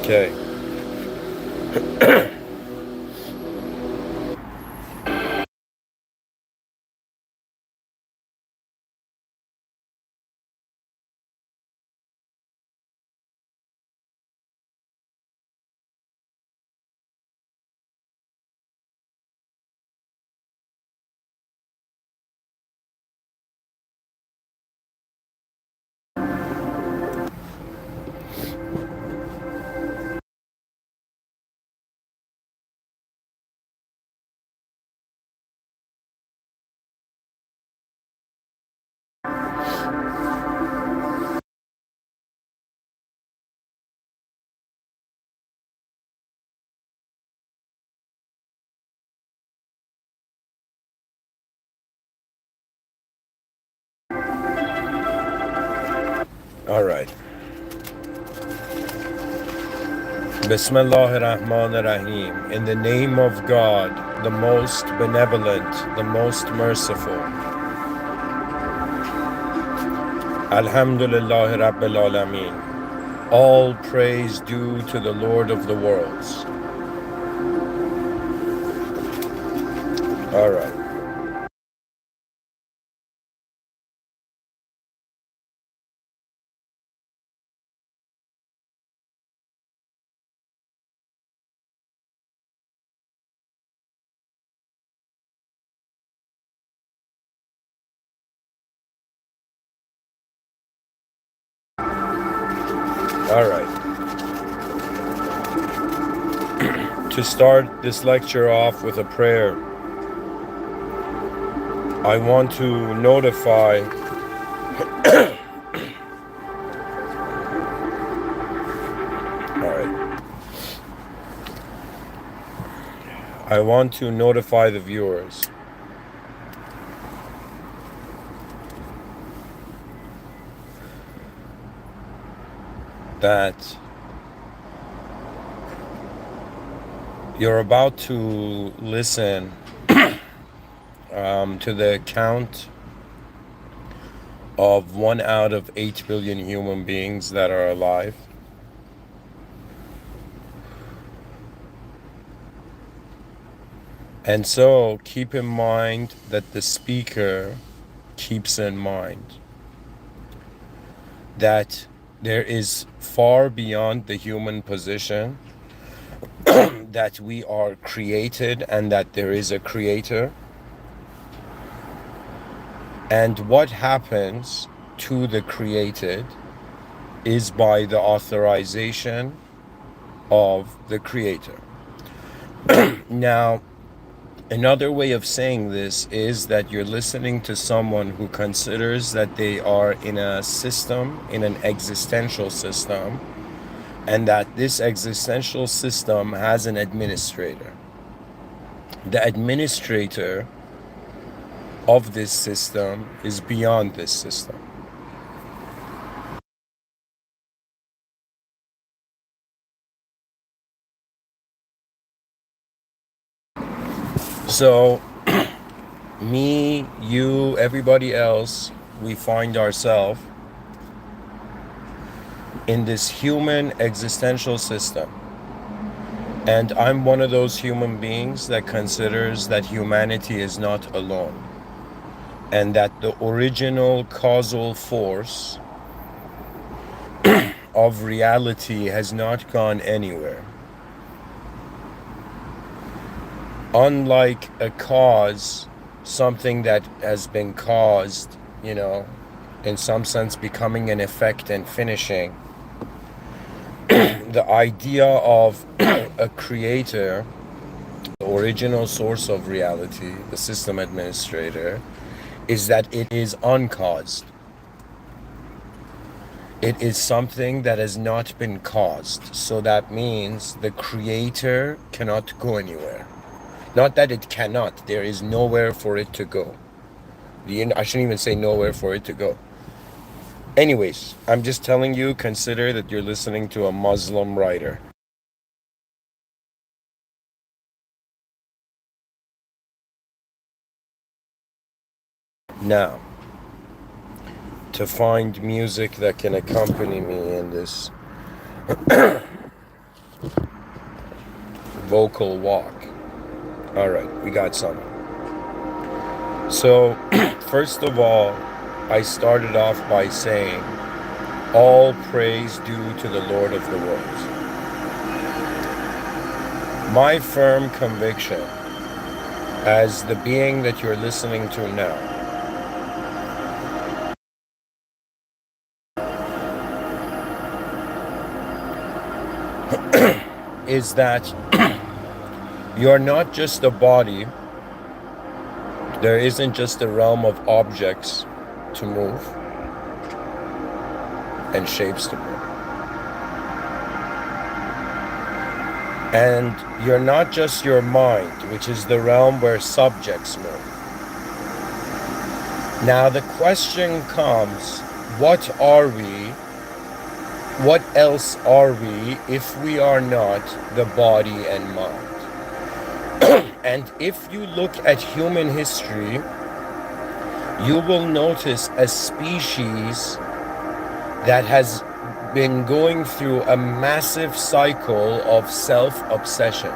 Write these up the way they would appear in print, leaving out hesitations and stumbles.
Okay. All right. Bismillah ar-Rahman ar-Rahim. In the name of God, the most benevolent, the most merciful. Alhamdulillah Rabbil Alameen. All praise due to the Lord of the worlds. All right. All right. To start this lecture off with a prayer, I want to notify I want to notify the viewers that you're about to listen to the count of 1 out of 8 billion human beings that are alive. And so keep in mind that the speaker keeps in mind that there is far beyond the human position that we are created and that there is a creator. And what happens to the created is by the authorization of the creator. Now, another way of saying this is that you're listening to someone who considers that they are in a system, in an existential system, and that this existential system has an administrator. The administrator of this system is beyond this system. So me, you, everybody else, we find ourselves in this human existential system. And I'm one of those human beings that considers that humanity is not alone, and that the original causal force of reality has not gone anywhere. Unlike a cause, something that has been caused, in some sense becoming an effect and finishing, the idea of a creator, the original source of reality, the system administrator, is that it is uncaused. It is something that has not been caused. So that means the creator cannot go anywhere. Not that it cannot, there is nowhere for it to go. I shouldn't even say nowhere for it to go. Anyways, I'm just telling you, consider that you're listening to a Muslim writer. Now, to find music that can accompany me in this vocal walk. All right, we got some. So, first of all, I started off by saying, all praise due to the Lord of the worlds. My firm conviction, as the being that you're listening to now, is that you're not just a body. There isn't just a realm of objects to move and shapes to move. And you're not just your mind, which is the realm where subjects move. Now the question comes, what are we? What else are we if we are not the body and mind? And if you look at human history, you will notice a species that has been going through a massive cycle of self-obsession.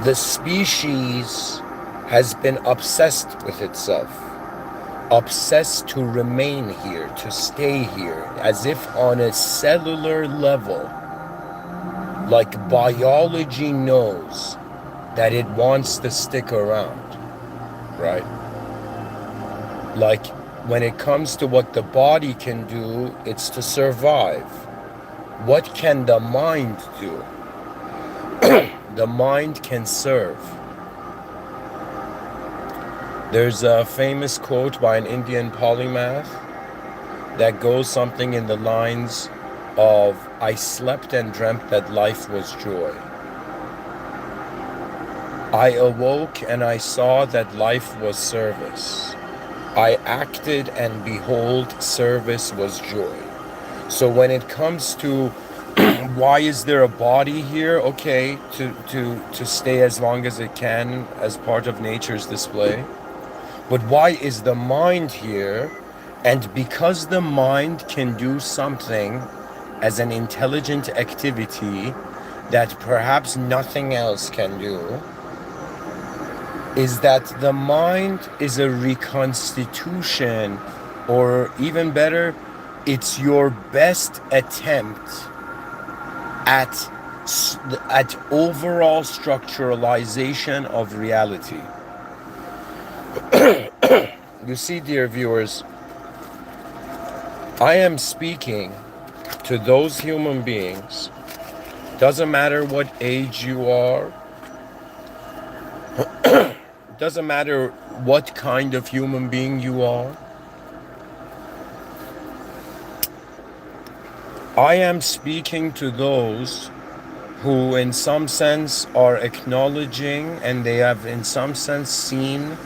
The species has been obsessed with itself, obsessed to remain here, to stay here, as if on a cellular level, like biology knows that it wants to stick around, right? Like when it comes to what the body can do, it's to survive. What can the mind do? The mind can serve. There's a famous quote by an Indian polymath that goes something in the lines of, I slept and dreamt that life was joy. I awoke and I saw that life was service. I acted and behold, service was joy. So when it comes to why is there a body here? Okay, to stay as long as it can as part of nature's display. But why is the mind here? And because the mind can do something as an intelligent activity that perhaps nothing else can do, is that the mind is a reconstitution, or even better, it's your best attempt at overall structuralization of reality. You see, dear viewers, I am speaking to those human beings, doesn't matter what age you are, doesn't matter what kind of human being you are. I am speaking to those who in some sense are acknowledging, and they have in some sense seen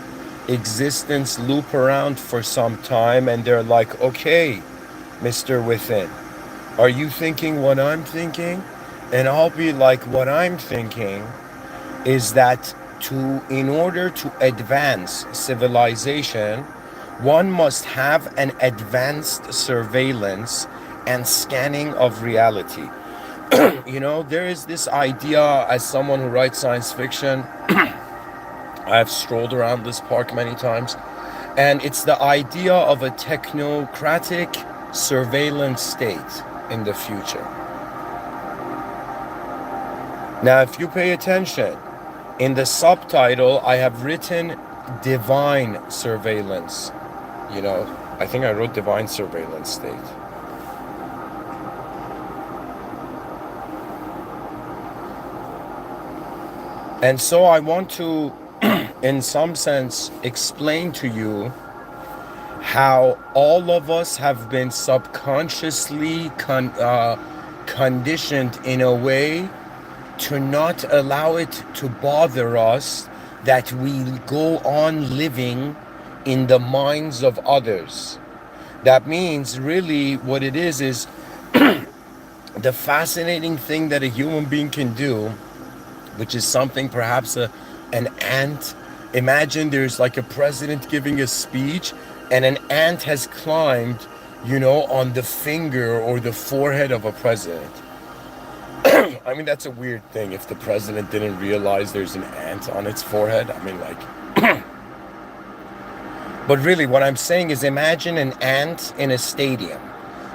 existence loop around for some time, and they're like, okay, Mr. Within, are you thinking what I'm thinking? And I'll be like, what I'm thinking is that in order to advance civilization, one must have an advanced surveillance and scanning of reality. You know, there is this idea, as someone who writes science fiction, I've strolled around this park many times, and it's the idea of a technocratic surveillance state in the future. Now, if you pay attention, in the subtitle, I have written divine surveillance. You know, I think I wrote divine surveillance state. And so I want to, in some sense, explain to you how all of us have been subconsciously conditioned in a way to not allow it to bother us that we go on living in the minds of others. That means really what it is the fascinating thing that a human being can do, which is something perhaps an ant. Imagine there's like a president giving a speech and an ant has climbed on the finger or the forehead of a president. I mean, that's a weird thing if the president didn't realize there's an ant on its forehead. I mean, like, but really what I'm saying is imagine an ant in a stadium.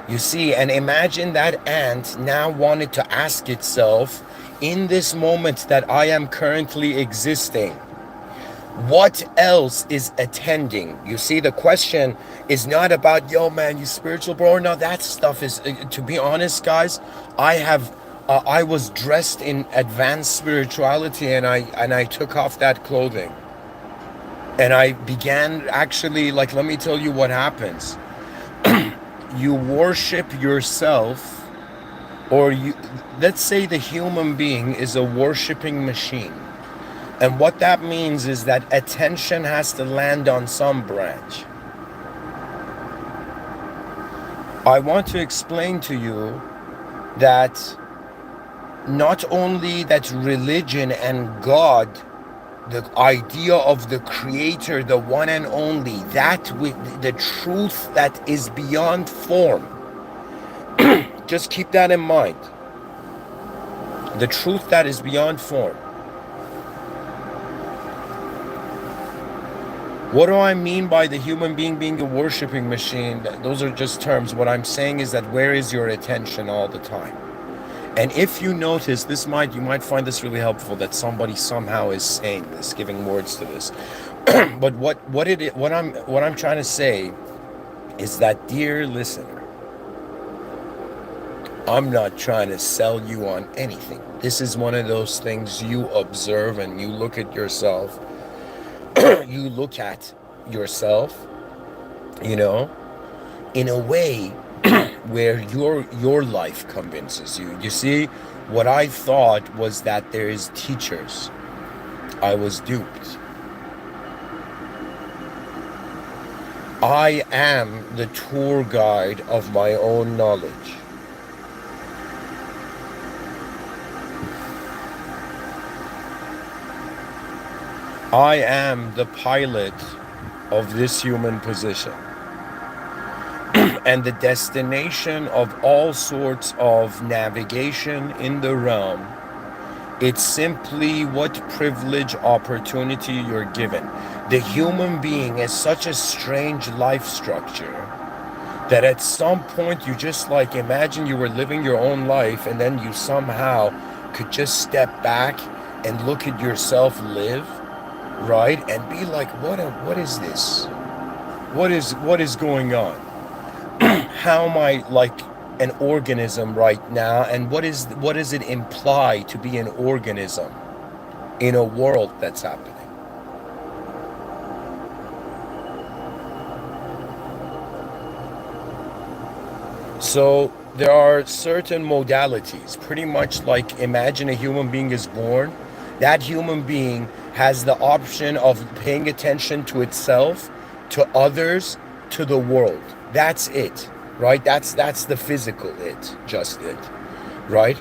You see, and imagine that ant now wanted to ask itself, in this moment that I am currently existing, what else is attending? You see, the question is not about, yo man, you spiritual bro. No, that stuff is, to be honest guys, I was dressed in advanced spirituality, and I took off that clothing and I began actually, like, let me tell you what happens. You worship yourself, or let's say the human being is a worshiping machine. And what that means is that attention has to land on some branch. I want to explain to you that not only that religion and God, the idea of the creator, the one and only, that with the truth that is beyond form. Just keep that in mind. The truth that is beyond form. What do I mean by the human being being a worshiping machine? Those are just terms. What I'm saying is that where is your attention all the time? And if you notice, you might find this really helpful, that somebody somehow is saying this, giving words to this. But what I'm trying to say is that, dear listener, I'm not trying to sell you on anything. This is one of those things you observe and you look at yourself. You look at yourself, in a way where your life convinces you. You see, what I thought was that there is teachers. I was duped. I am the tour guide of my own knowledge. I am the pilot of this human position. And the destination of all sorts of navigation in the realm, it's simply what privilege, opportunity you're given. The human being is such a strange life structure that at some point you just, like, imagine you were living your own life and then you somehow could just step back and look at yourself live, right? And be like, what is this? What is going on? How am I like an organism right now? And what does it imply to be an organism in a world that's happening? So there are certain modalities, pretty much like, imagine a human being is born. That human being has the option of paying attention to itself, to others, to the world. That's it, right? That's the physical it, just it, right?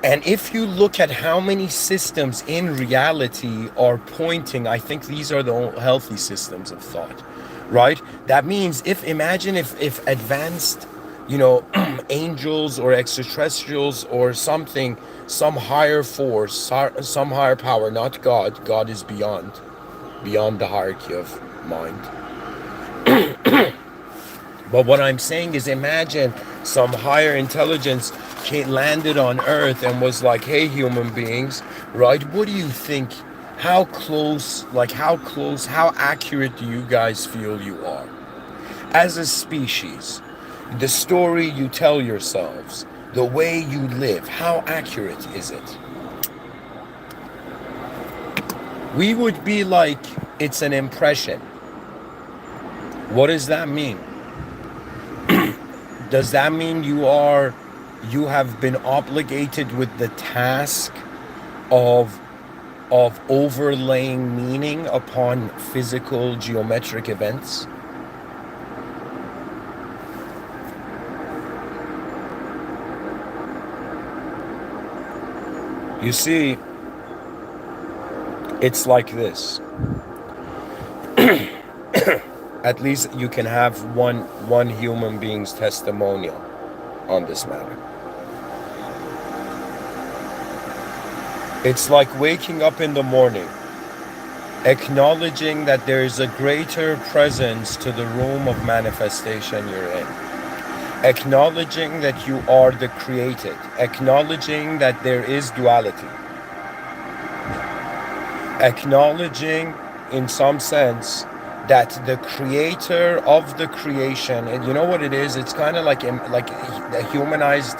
And if you look at how many systems in reality are pointing, I think these are the healthy systems of thought, right? That means imagine if advanced, angels or extraterrestrials or something, some higher force, some higher power, not God. God is beyond the hierarchy of mind. But what I'm saying is, imagine some higher intelligence landed on Earth and was like, hey, human beings, right? What do you think? How close, how accurate do you guys feel you are? As a species, the story you tell yourselves, the way you live, how accurate is it? We would be like, it's an impression. What does that mean? Does that mean you have been obligated with the task of overlaying meaning upon physical geometric events? You see, it's like this. at least you can have one human being's testimonial on this matter. It's like waking up in the morning, acknowledging that there is a greater presence to the room of manifestation you're in. Acknowledging that you are the created. Acknowledging that there is duality. Acknowledging, in some sense, that the creator of the creation, and you know what it is? It's kind of like a humanized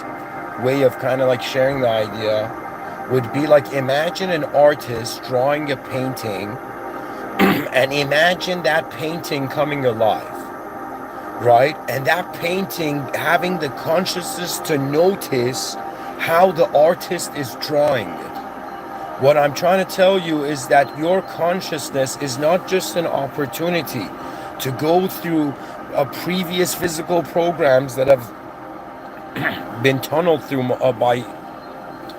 way of kind of like sharing the idea would be like, imagine an artist drawing a painting and imagine that painting coming alive, right? And that painting having the consciousness to notice how the artist is drawing it. What I'm trying to tell you is that your consciousness is not just an opportunity to go through previous physical programs that have been tunneled through by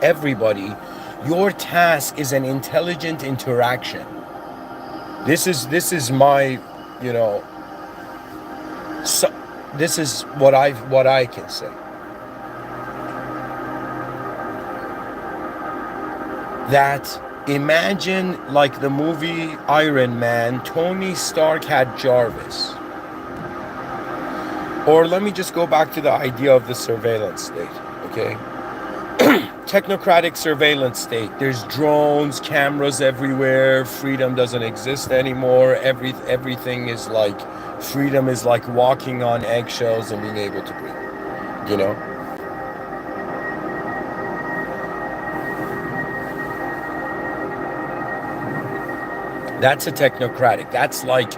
everybody. Your task is an intelligent interaction. This is my, you know, so this is what I can say. That imagine like the movie Iron Man, Tony Stark had Jarvis. Or let me just go back to the idea of the surveillance state, okay? Technocratic surveillance state. There's drones, cameras everywhere. Freedom doesn't exist anymore. Everything is like, freedom is like walking on eggshells and being able to breathe, you know? That's a technocratic. That's like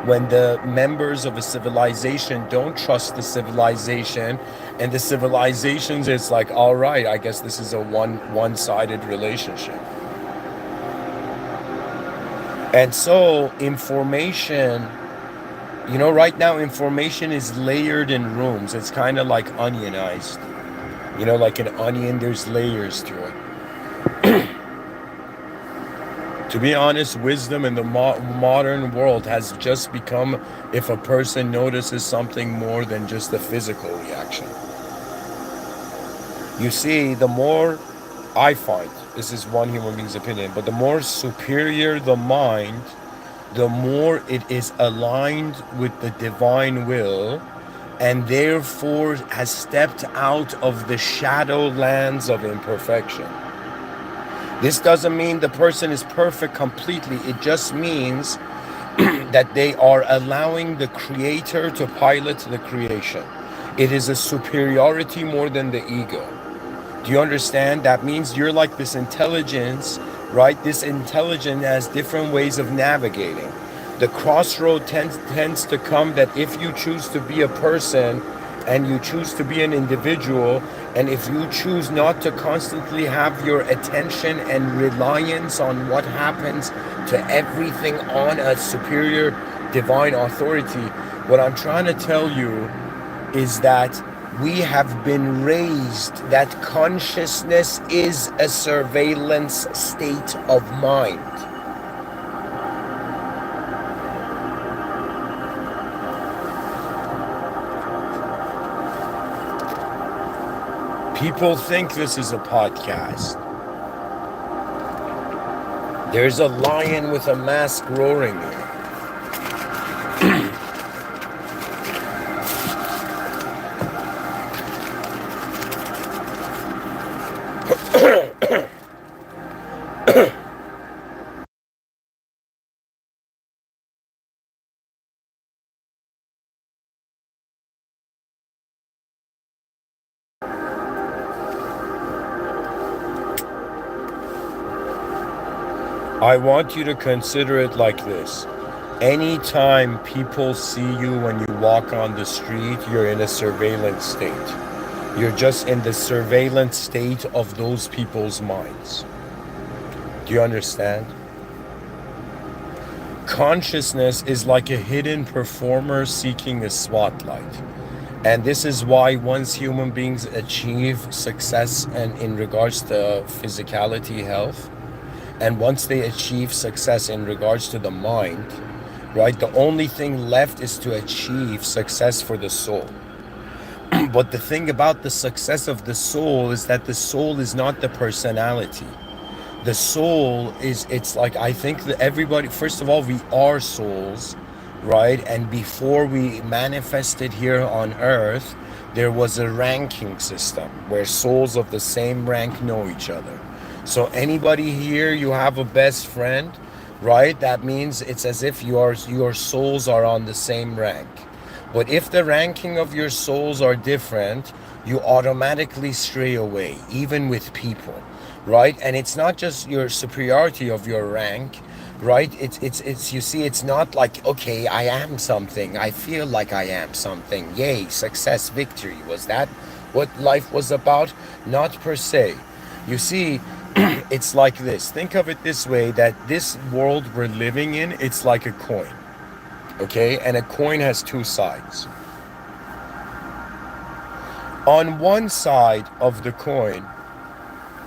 when the members of a civilization don't trust the civilization, and the civilizations, it's like, all right, I guess this is a one-sided relationship. And so information, you know, right now information is layered in rooms. It's kind of like onionized. You know, like an onion, there's layers to it. To be honest, wisdom in the modern world has just become if a person notices something more than just a physical reaction. You see, the more I find, this is one human being's opinion, but the more superior the mind, the more it is aligned with the divine will, and therefore has stepped out of the shadow lands of imperfection. This doesn't mean the person is perfect completely. It just means that they are allowing the creator to pilot the creation. It is a superiority more than the ego. Do you understand? That means you're like this intelligence, right? This intelligence has different ways of navigating. The crossroad tends to come that if you choose to be a person and you choose to be an individual, and if you choose not to constantly have your attention and reliance on what happens to everything on a superior divine authority, what I'm trying to tell you is that we have been raised that consciousness is a surveillance state of mind. People think this is a podcast. There's a lion with a mask roaring here. I want you to consider it like this. Anytime people see you when you walk on the street, you're in a surveillance state. You're just in the surveillance state of those people's minds. Do you understand? Consciousness is like a hidden performer seeking a spotlight. And this is why once human beings achieve success and in regards to physicality, health, and once they achieve success in regards to the mind, right? The only thing left is to achieve success for the soul. But the thing about the success of the soul is that the soul is not the personality. The soul is, it's like, I think that everybody, first of all, we are souls, right? And before we manifested here on earth, there was a ranking system where souls of the same rank know each other. So anybody here, you have a best friend, right? That means it's as if your souls are on the same rank. But if the ranking of your souls are different, you automatically stray away, even with people, right? And it's not just your superiority of your rank, right? It's you see, it's not like, okay, I am something, I feel like I am something, yay, success, victory. Was that what life was about? Not per se. You see, it's like this. Think of it this way, that this world we're living in, it's like a coin. Okay, and a coin has two sides. On one side of the coin,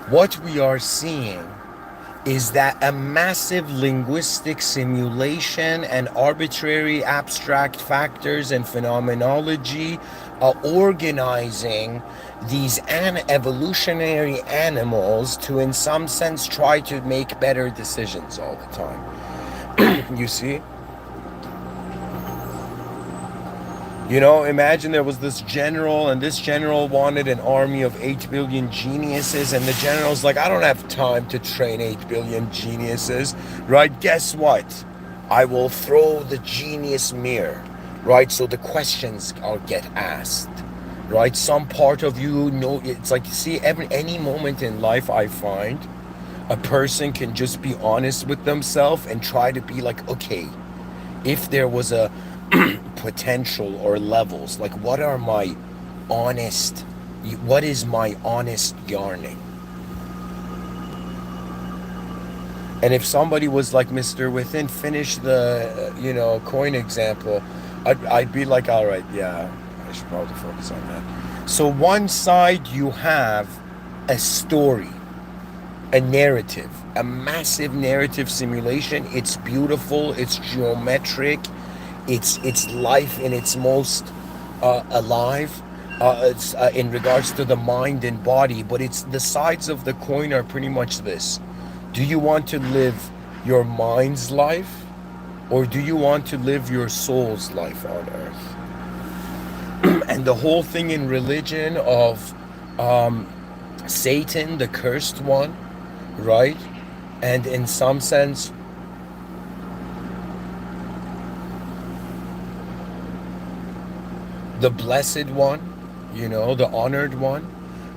what we are seeing is that a massive linguistic simulation and arbitrary abstract factors and phenomenology are organizing these evolutionary animals to, in some sense, try to make better decisions all the time. You see? You know, imagine there was this general, and this general wanted an army of 8 billion geniuses, and the general's like, I don't have time to train 8 billion geniuses, right? Guess what? I will throw the genius mirror, right? So the questions are get asked, right? Some part of you know, it's like, see, any moment in life I find, a person can just be honest with themselves and try to be like, okay, if there was a potential or levels, like what is my honest yarning? And if somebody was like, Mr. Within, finish the coin example, I'd be like, all right, yeah, I should probably focus on that. So one side you have a story, a narrative, a massive narrative simulation. It's beautiful, it's geometric, it's life in its most alive. It's in regards to the mind and body, but it's the sides of the coin are pretty much this. Do you want to live your mind's life, or do you want to live your soul's life on earth? And the whole thing in religion of Satan, the cursed one, right? And in some sense, the blessed one, the honored one,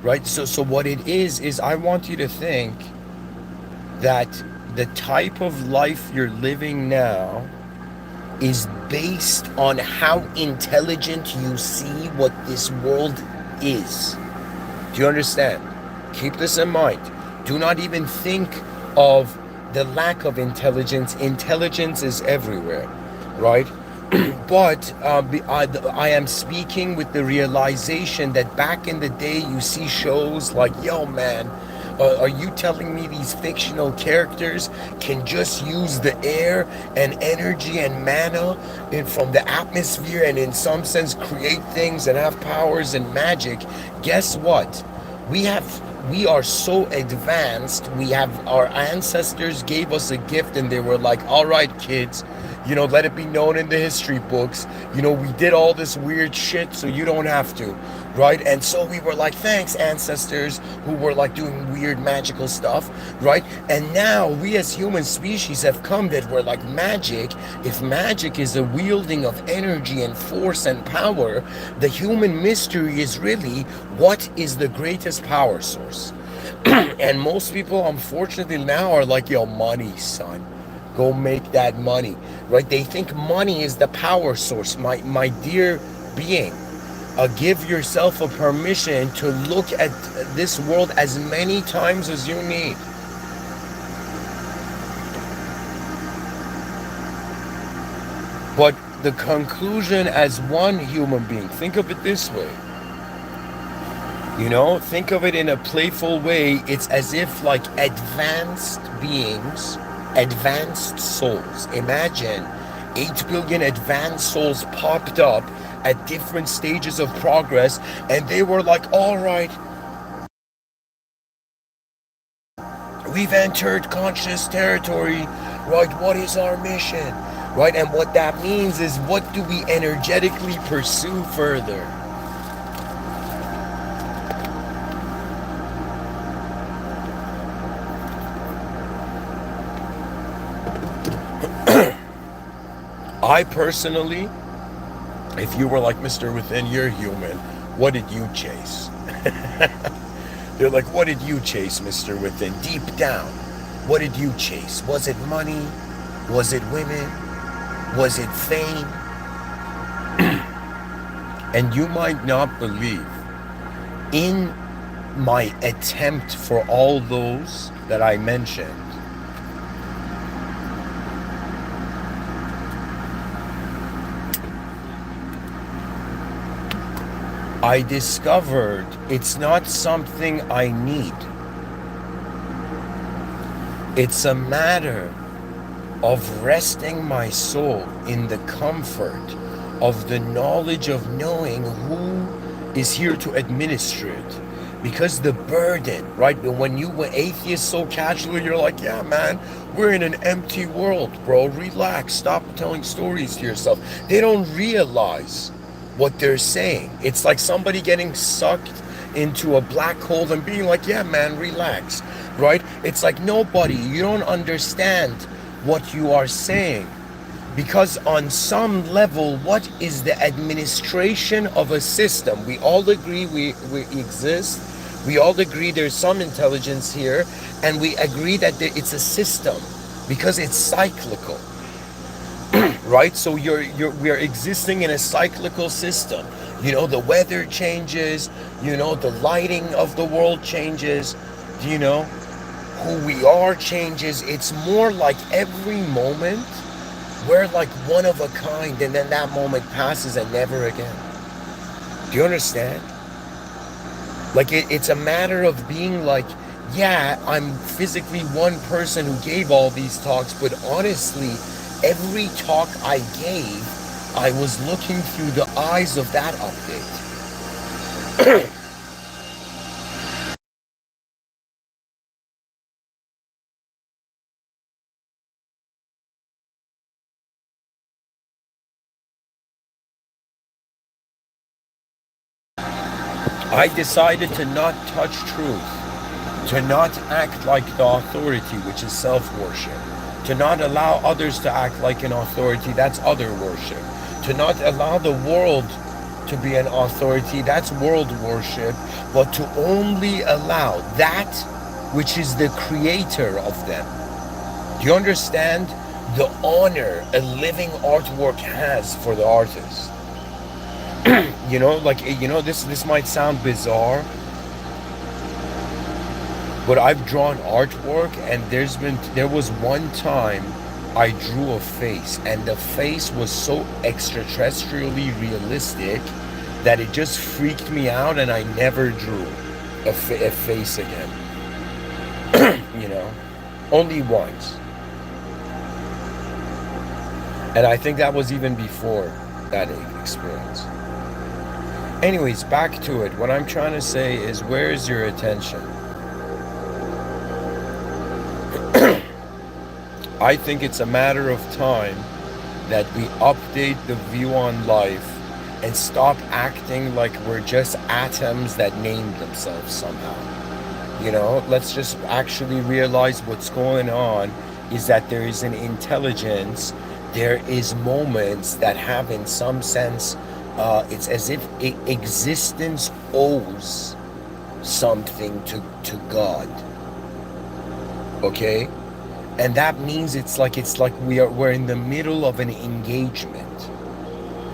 right? So what it is I want you to think that the type of life you're living now is based on how intelligent you see what this world is. Do you understand? Keep this in mind. Do not even think of the lack of intelligence. Intelligence is everywhere, right? But I am speaking with the realization that back in the day, you see shows like, yo man, are you telling me these fictional characters can just use the air and energy and mana from the atmosphere and in some sense create things and have powers and magic? Guess what? We are so advanced. Our ancestors gave us a gift and they were like, all right, kids, let it be known in the history books, we did all this weird shit so you don't have to, right? And so we were like, thanks, ancestors who were like doing weird magical stuff, right? And now we as human species have come that we're like, magic, if magic is a wielding of energy and force and power, the human mystery is really, what is the greatest power source? And most people, unfortunately, now are like, yo, money, son. Go make that money, right? They think money is the power source. My dear being, give yourself a permission to look at this world as many times as you need. But the conclusion as one human being, think of it this way. Think of it in a playful way. It's as if like advanced beings, advanced souls. Imagine 8 billion advanced souls popped up at different stages of progress, and they were like, all right, we've entered conscious territory, right? What is our mission, right? And what that means is, what do we energetically pursue further? I personally, if you were like, Mr. Within, you're human, what did you chase? They're like, what did you chase, Mr. Within? Deep down, what did you chase? Was it money? Was it women? Was it fame? And you might not believe, in my attempt for all those that I mentioned, I discovered it's not something I need. It's a matter of resting my soul in the comfort of the knowledge of knowing who is here to administer it. Because the burden, right? When you were atheist so casually, you're like, yeah, man, we're in an empty world, bro. Relax. Stop telling stories to yourself. They don't realize what they're saying. It's like somebody getting sucked into a black hole and being like, yeah, man, relax, right? It's like, nobody, you don't understand what you are saying. Because on some level, what is the administration of a system? We all agree we exist. We all agree there's some intelligence here. And we agree that it's a system because it's cyclical. Right? So we're existing in a cyclical system. You know, the weather changes, you know, the lighting of the world changes, you know, who we are changes. It's more like every moment we're like one of a kind, and then that moment passes and never again. Do you understand? Like it's a matter of being like, yeah, I'm physically one person who gave all these talks, but honestly, every talk I gave, I was looking through the eyes of that update. I decided to not touch truth, to not act like the authority, which is self-worship, to not allow others to act like an authority, that's other worship, to not allow the world to be an authority, that's world worship, but to only allow that which is the creator of them. Do you understand the honor a living artwork has for the artist? You know, like, you know, this might sound bizarre, but I've drawn artwork, and there was one time I drew a face, and the face was so extraterrestrially realistic that it just freaked me out, and I never drew a face again. You know, only once. And I think that was even before that experience. Anyways, back to it. What I'm trying to say is, where is your attention? I think it's a matter of time that we update the view on life and stop acting like we're just atoms that named themselves somehow. You know, let's just actually realize what's going on is that there is an intelligence. There is moments that have, in some sense, it's as if existence owes something to God. Okay? And that means it's like we're in the middle of an engagement.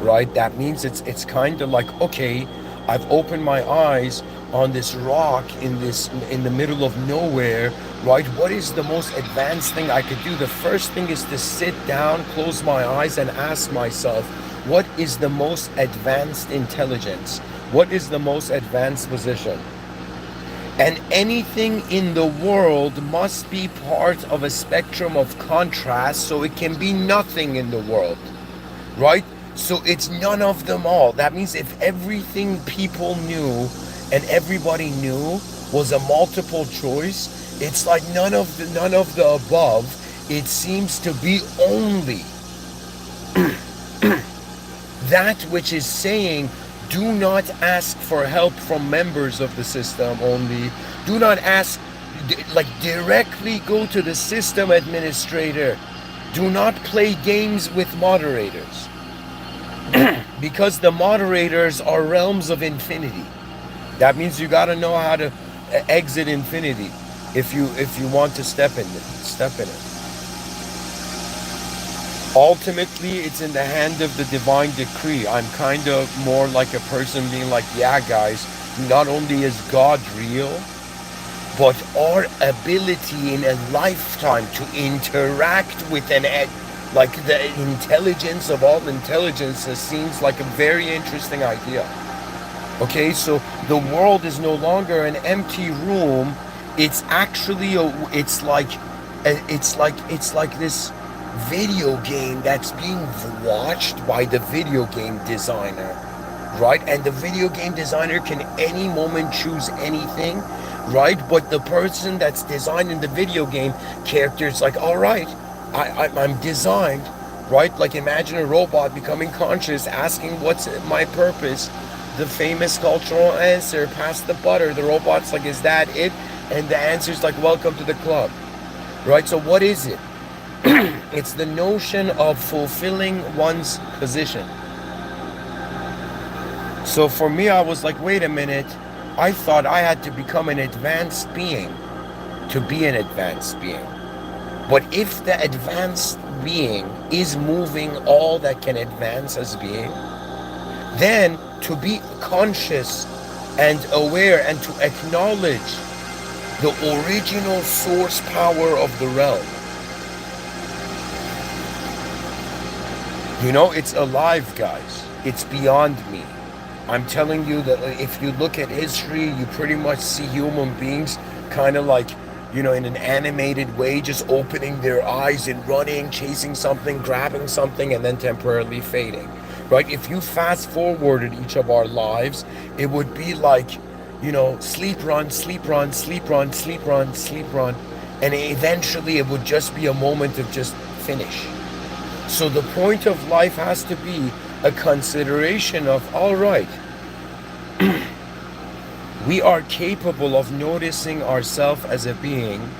Right? That means it's kind of like, okay, I've opened my eyes on this rock in the middle of nowhere, right? What is the most advanced thing I could do? The first thing is to sit down, close my eyes, and ask myself, what is the most advanced intelligence? What is the most advanced position? And anything in the world must be part of a spectrum of contrast, so it can be nothing in the world. right? So it's none of them all. That means if everything people knew and everybody knew was a multiple choice, it's like none of the above. It seems to be only that which is saying, do not ask for help from members of the system only. Do not ask, like, directly go to the system administrator. Do not play games with moderators. Because the moderators are realms of infinity. That means you got to know how to exit infinity if you want to step in it. Ultimately, it's in the hand of the divine decree. I'm kind of more like a person being like, yeah, guys, not only is God real, but our ability in a lifetime to interact with like the intelligence of all intelligences seems like a very interesting idea. Okay, so the world is no longer an empty room. It's actually it's like this video game that's being watched by the video game designer, right? And the video game designer can any moment choose anything, right? But the person that's designing the video game character is like, all right, I'm designed, right? Like imagine a robot becoming conscious, asking what's my purpose. The famous cultural answer, pass the butter. The robot's like, is that it? And the answer's like, welcome to the club, right? So what is it? It's the notion of fulfilling one's position. So for me, I was like, wait a minute. I thought I had to become an advanced being to be an advanced being. But if the advanced being is moving all that can advance as being, then to be conscious and aware and to acknowledge the original source power of the realm. You know, it's alive, guys. It's beyond me. I'm telling you that if you look at history, you pretty much see human beings kind of like, you know, in an animated way, just opening their eyes and running, chasing something, grabbing something, and then temporarily fading, right? If you fast forwarded each of our lives, it would be like, you know, sleep, run, sleep, run, sleep, run, sleep, run, sleep, run. And eventually it would just be a moment of just finish. So the point of life has to be a consideration of, all right, we are capable of noticing ourselves as a being.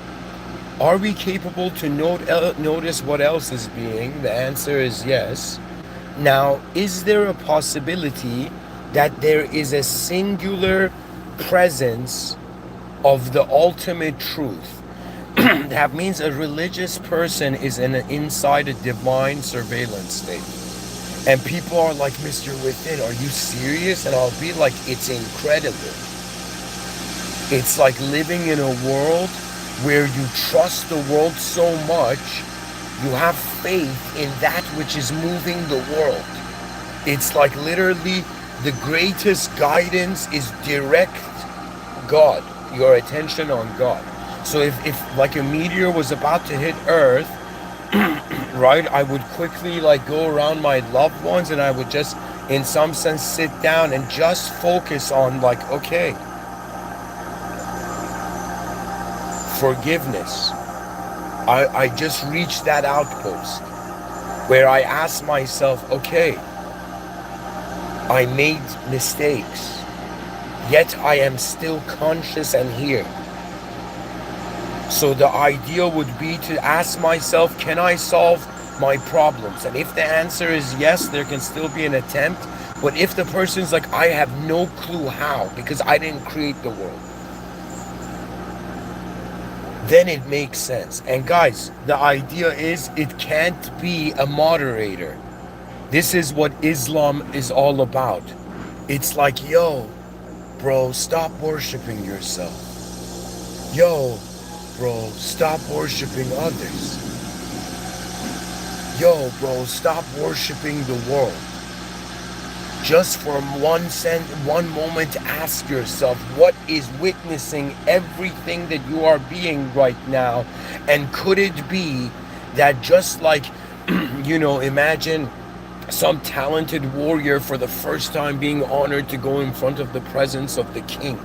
Are we capable to notice what else is being? The answer is yes. Now, is there a possibility that there is a singular presence of the ultimate truth? That means a religious person is inside a divine surveillance state. And people are like, Mr.Within, are you serious? And I'll be like, it's incredible. It's like living in a world where you trust the world so much, you have faith in that which is moving the world. It's like literally the greatest guidance is direct God, your attention on God. So if like a meteor was about to hit Earth, right, I would quickly like go around my loved ones and I would just in some sense sit down and just focus on like, okay, forgiveness. I just reached that outpost where I asked myself, okay, I made mistakes, yet I am still conscious and here. So the idea would be to ask myself, can I solve my problems? And if the answer is yes, there can still be an attempt. But if the person's like, I have no clue how, because I didn't create the world, then it makes sense. And guys, the idea is it can't be a moderator. This is what Islam is all about. It's like, yo, bro, stop worshiping yourself. Yo, bro, stop worshiping others. Yo, bro, stop worshiping the world. Just for one moment, ask yourself, what is witnessing everything that you are being right now? And could it be that just like, you know, imagine some talented warrior for the first time being honored to go in front of the presence of the king.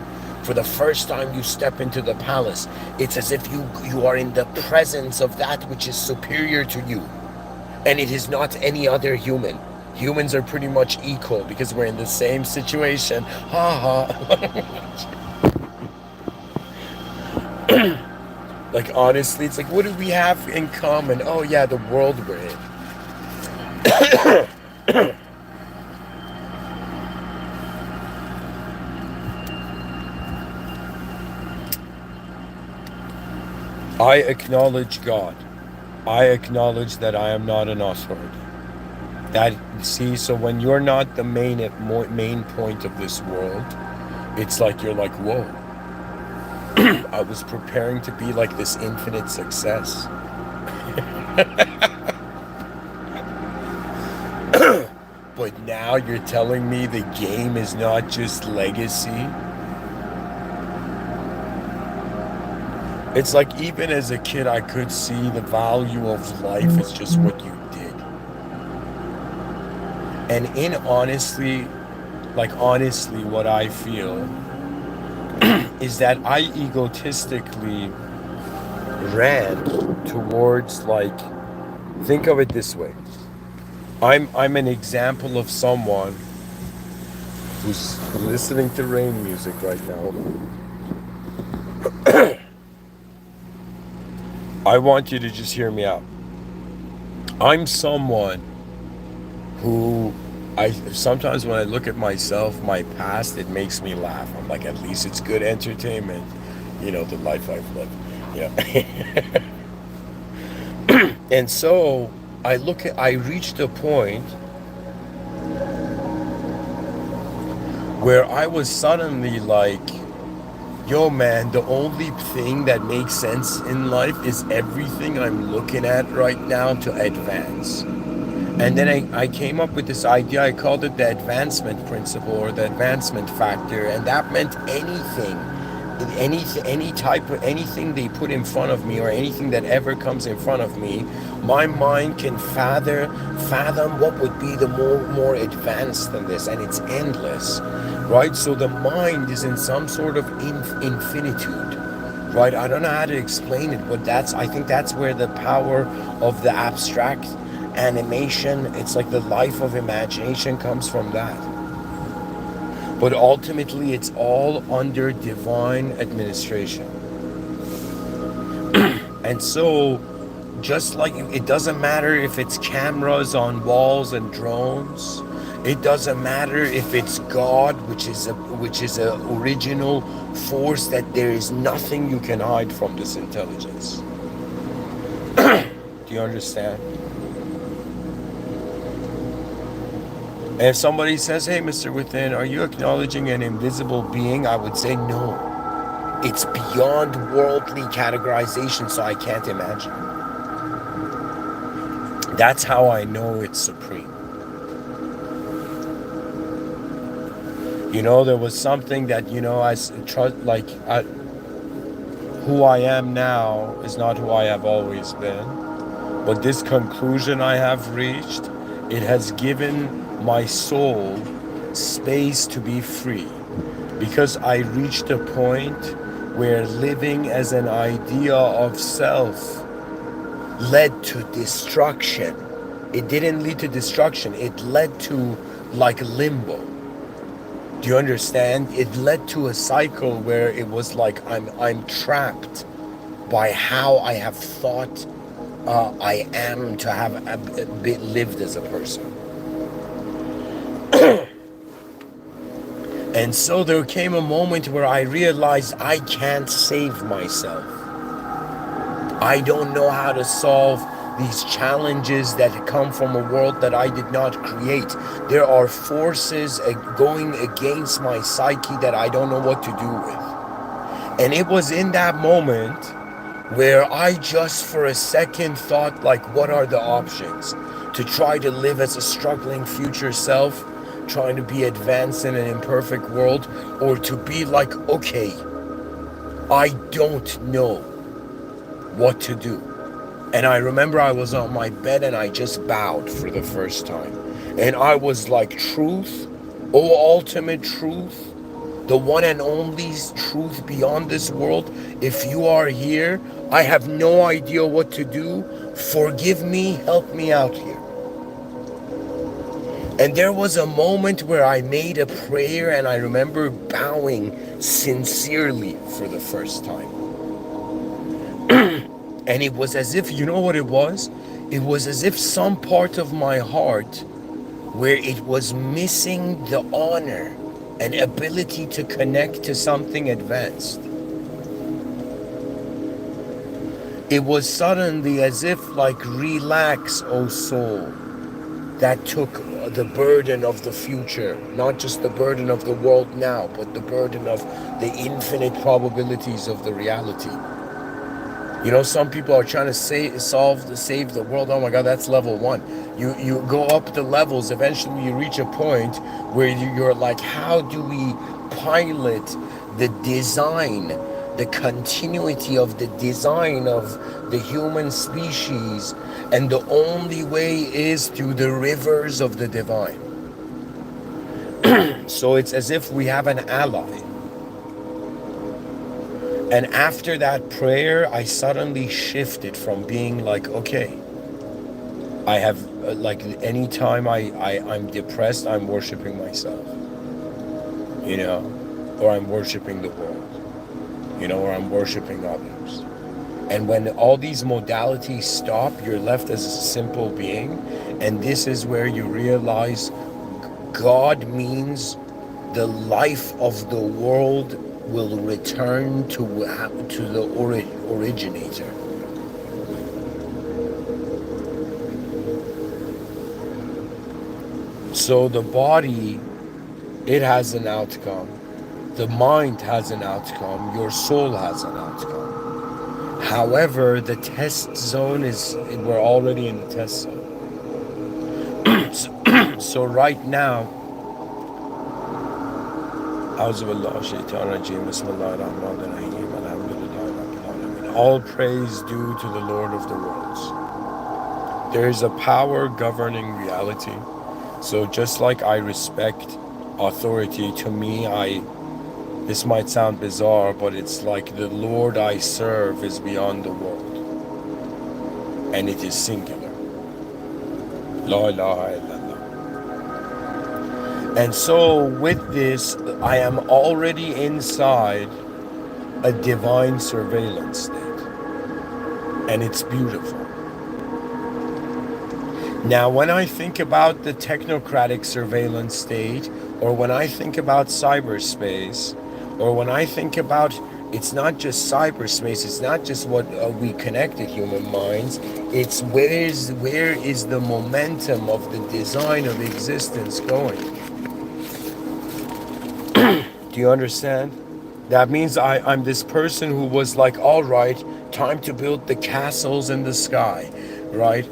For the first time you step into the palace, it's as if you are in the presence of that which is superior to you. And it is not any other human. Humans are pretty much equal because we're in the same situation. Ha ha. Like, honestly, it's like, what do we have in common? Oh yeah, the world we're in. I acknowledge God. I acknowledge that I am not an authority. So when you're not the main point of this world, it's like you're like, whoa. I was preparing to be like this infinite success. But now you're telling me the game is not just legacy. It's like, even as a kid, I could see the value of life is just what you did. And honestly, what I feel is that I egotistically ran towards, like, think of it this way. I'm an example of someone who's listening to rain music right now. I want you to just hear me out. I'm someone who sometimes when I look at myself, my past, it makes me laugh. I'm like, at least it's good entertainment, the life I've lived, And so I reached a point where I was suddenly like, yo man, the only thing that makes sense in life is everything I'm looking at right now to advance. And then I came up with this idea. I called it the advancement principle, or the advancement factor. And that meant anything they put in front of me, or anything that ever comes in front of me, my mind can fathom what would be the more advanced than this, and it's endless, right? So the mind is in some sort of infinitude, right? I don't know how to explain it, but I think that's where the power of the abstract animation, it's like the life of imagination, comes from that. But ultimately, it's all under divine administration. And so, just like it doesn't matter if it's cameras on walls and drones, it doesn't matter if it's God, which is a original force, that there is nothing you can hide from this intelligence. Do you understand? And if somebody says, hey, Mr. Within, are you acknowledging an invisible being? I would say no. It's beyond worldly categorization, so I can't imagine. That's how I know it's supreme. There was something that, who I am now is not who I have always been. But this conclusion I have reached, it has given my soul space to be free, because I reached a point where living as an idea of self led to destruction. It didn't lead to destruction, it led to like limbo. Do you understand? It led to a cycle where it was like I'm trapped by how I have thought I am to have lived as a person. And so there came a moment where I realized I can't save myself. I don't know how to solve these challenges that come from a world that I did not create. There are forces going against my psyche that I don't know what to do with. And it was in that moment where I just for a second thought, like, what are the options? To try to live as a struggling future self, trying to be advanced in an imperfect world, or to be like, okay, I don't know what to do. And I remember I was on my bed and I just bowed for the first time. And I was like, truth, oh ultimate truth, the one and only truth beyond this world. If you are here, I have no idea what to do. Forgive me, help me out here. And there was a moment where I made a prayer, and I remember bowing sincerely for the first time. And it was as if, you know what it was? It was as if some part of my heart, where it was missing the honor and ability to connect to something advanced. It was suddenly as if like, relax, O soul, that took the burden of the future, not just the burden of the world now, but the burden of the infinite probabilities of the reality. You know, some people are trying to save the world. Oh my God, that's level one. You go up the levels. Eventually, you reach a point where you're like, how do we pilot the design, the continuity of the design of the human species? And the only way is through the rivers of the divine. So it's as if we have an ally. And after that prayer, I suddenly shifted from being like, okay, I have, like, anytime I'm depressed, I'm worshiping myself, you know, or I'm worshiping the world, you know, or I'm worshiping others. And when all these modalities stop, you're left as a simple being. And this is where you realize God means the life of the world will return to the originator. So the body, it has an outcome. The mind has an outcome. Your soul has an outcome. However, the test zone we're already in the test zone. So right now, all praise due to the Lord of the worlds. There is a power governing reality. So just like I respect authority, to me, this might sound bizarre, but it's like the Lord I serve is beyond the world. And it is singular. La ilaha illallah. And so with this, I am already inside a divine surveillance state. And it's beautiful. Now, when I think about the technocratic surveillance state, or when I think about cyberspace, or when I think about, it's not just cyberspace, it's not just what we connected human minds, it's where is the momentum of the design of existence going? Do you understand? That means I'm this person who was like, all right, time to build the castles in the sky, right?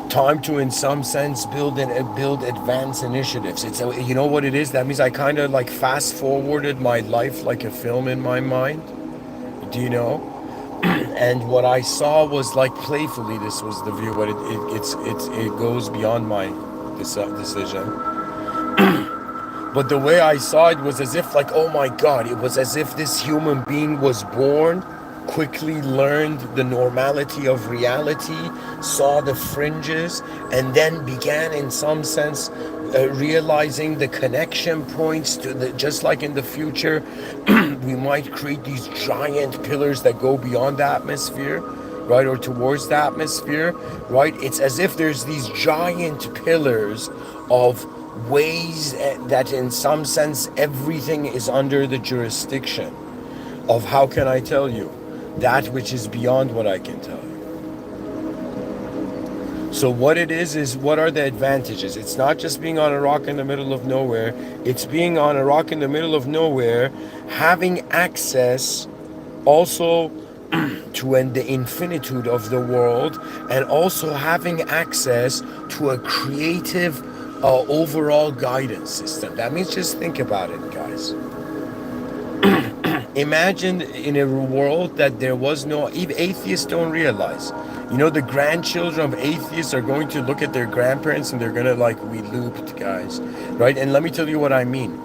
Time to, in some sense, build advanced initiatives. It's, you know what it is? That means I kind of like fast forwarded my life like a film in my mind. Do you know? And what I saw was like, playfully, this was the view, but it goes beyond my decision. But the way I saw it was as if like, oh my God, it was as if this human being was born, quickly learned the normality of reality, saw the fringes, and then began in some sense realizing the connection points to just like in the future, we might create these giant pillars that go beyond the atmosphere, right, or towards the atmosphere, right? It's as if there's these giant pillars of ways that in some sense everything is under the jurisdiction of, how can I tell you, that which is beyond what I can tell you. So what it is what are the advantages? It's not just being on a rock in the middle of nowhere, it's being on a rock in the middle of nowhere, having access also to the infinitude of the world, and also having access to a creative overall guidance system. That means, just think about it, guys. Imagine in a world that there was no, even atheists don't realize, You know, the grandchildren of atheists are going to look at their grandparents and they're gonna like, we looped, guys, right? And let me tell you what I mean.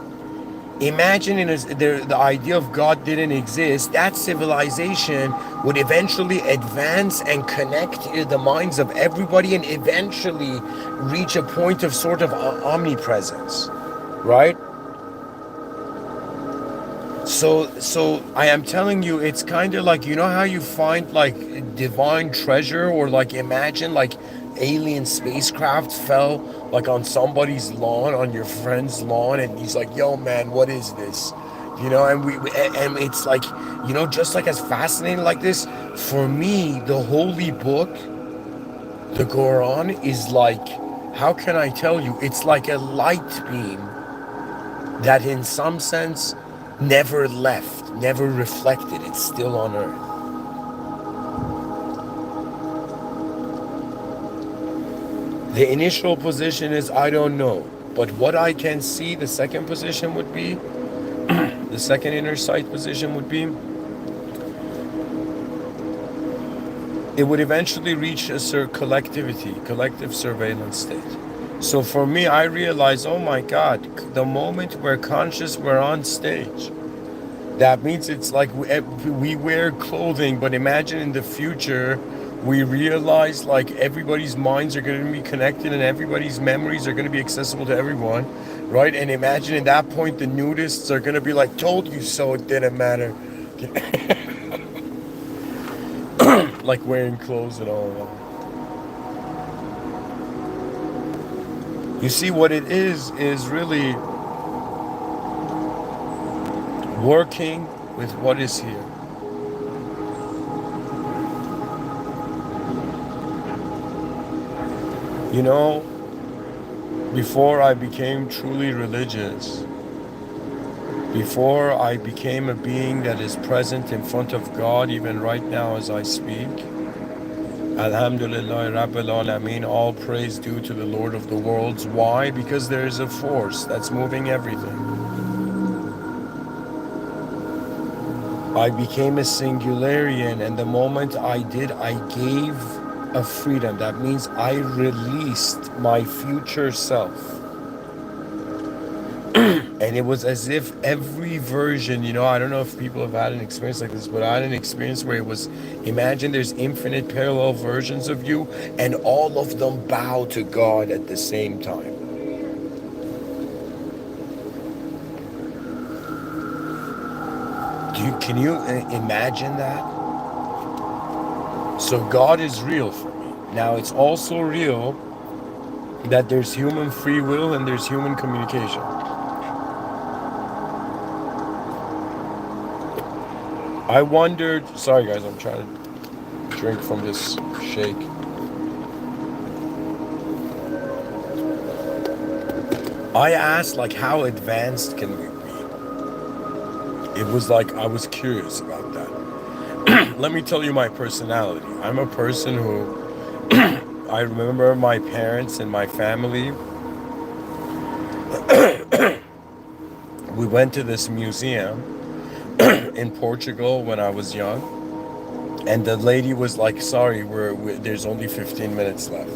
Imagine the idea of God didn't exist, that civilization would eventually advance and connect the minds of everybody and eventually reach a point of sort of omnipresence, right? So I am telling you, it's kind of like, you know how you find like divine treasure, or like imagine like alien spacecraft fell like on somebody's lawn, on your friend's lawn, and he's like, yo man, what is this? You know, and and it's like, you know, just like as fascinating like this, for me, the holy book, the Quran, is like, how can I tell you? It's like a light beam that in some sense never left, never reflected. It's still on earth. The initial position is I don't know. But what I can see, the second position would be, the second inner sight position would be, it would eventually reach a collectivity, collective surveillance state. So for me, I realize, oh my God, the moment we're conscious, we're on stage. That means it's like we wear clothing, but imagine in the future, we realize like everybody's minds are going to be connected and everybody's memories are going to be accessible to everyone, right? And imagine at that point, the nudists are going to be like, told you so, it didn't matter. Like wearing clothes and all that. You see, what it is really working with what is here. You know, before I became truly religious, before I became a being that is present in front of God, even right now as I speak, Alhamdulillah Rabbil Alameen, all praise due to the Lord of the worlds. Why? Because there is a force that's moving everything. I became a singularian, and the moment I did, I gave a freedom. That means I released my future self. And it was as if every version, you know, I don't know if people have had an experience like this, but I had an experience where it was, imagine there's infinite parallel versions of you, and all of them bow to God at the same time. Can you imagine that? So God is real for me. Now it's also real that there's human free will and there's human communication. I wondered, sorry guys, I'm trying to drink from this shake. I asked, like, how advanced can we be? It was like, I was curious about that. Let me tell you my personality. I'm a person who, I remember my parents and my family, we went to this museum in Portugal when I was young, and the lady was like, sorry, there's only 15 minutes left,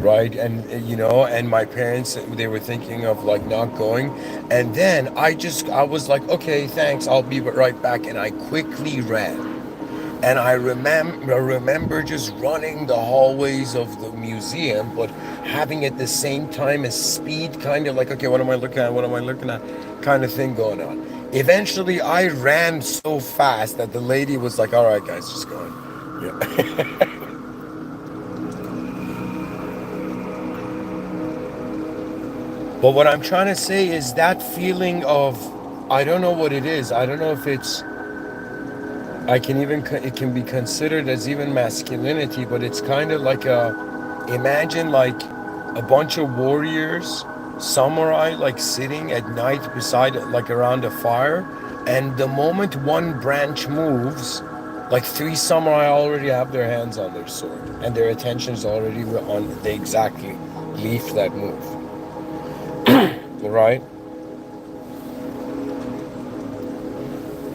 right? And you know, and my parents, they were thinking of like not going, and then I was like, okay, thanks, I'll be right back, and I quickly ran. And I remember just running the hallways of the museum, but having at the same time a speed, kind of like, okay, what am I looking at, kind of thing going on. Eventually, I ran so fast that the lady was like, all right, guys, just go on. Yeah. But what I'm trying to say is that feeling of, I don't know what it is. I don't know if it's, it can be considered as even masculinity, but it's kind of like imagine like a bunch of warriors, samurai, like sitting at night beside, like around a fire, and the moment one branch moves, like 3 samurai already have their hands on their sword, and their attention is already on the exact leaf that move. Right?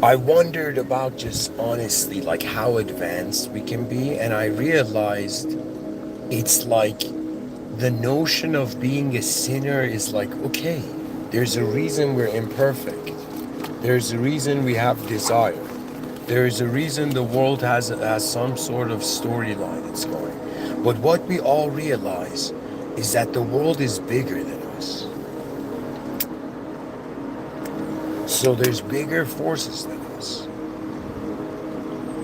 I wondered about just honestly like how advanced we can be, and I realized it's like the notion of being a sinner is like, okay, there's a reason we're imperfect. There's a reason we have desire. There's a reason the world has some sort of storyline it's going. But what we all realize is that the world is bigger than us. So there's bigger forces than us.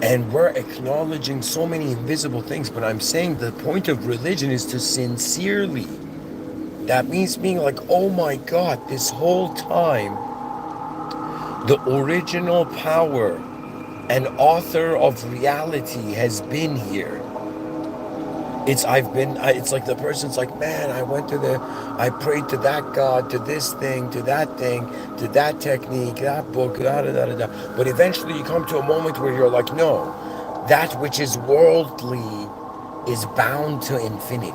And we're acknowledging so many invisible things. But I'm saying the point of religion is to sincerely. That means being like, oh my God, this whole time, the original power and author of reality has been here. It's like the person's like, man, I prayed to that God, to this thing, to that thing, to that technique, that book, da da da da da. But eventually you come to a moment where you're like, no, that which is worldly is bound to infinity.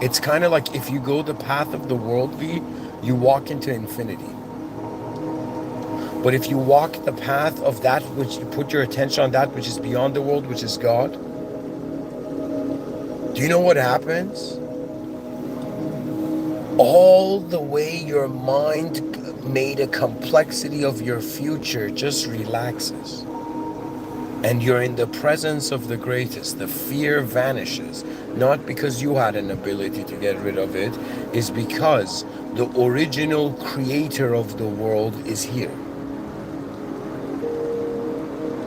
It's kind of like if you go the path of the worldly, you walk into infinity. But if you walk the path of that which you put your attention on, that which is beyond the world, which is God, do you know what happens? All the way your mind made a complexity of your future just relaxes. And you're in the presence of the greatest. The fear vanishes. Not because you had an ability to get rid of it, is because the original creator of the world is here.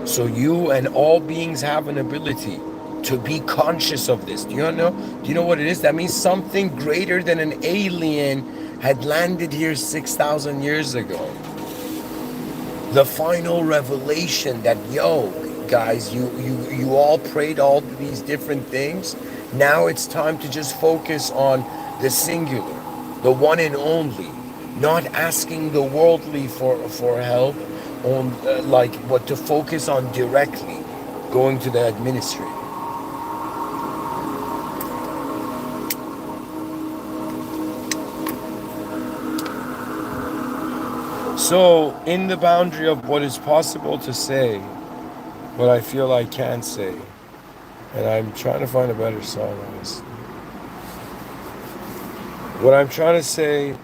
So you and all beings have an ability to be conscious of this. Do you know? Do you know what it is? That means something greater than an alien had landed here 6,000 years ago. The final revelation that, yo, guys, you all prayed all these different things. Now it's time to just focus on the singular, the one and only, not asking the worldly for help on like what to focus on directly, going to the administrator. So, in the boundary of what is possible to say, what I feel I can say, and I'm trying to find a better song on this. What I'm trying to say,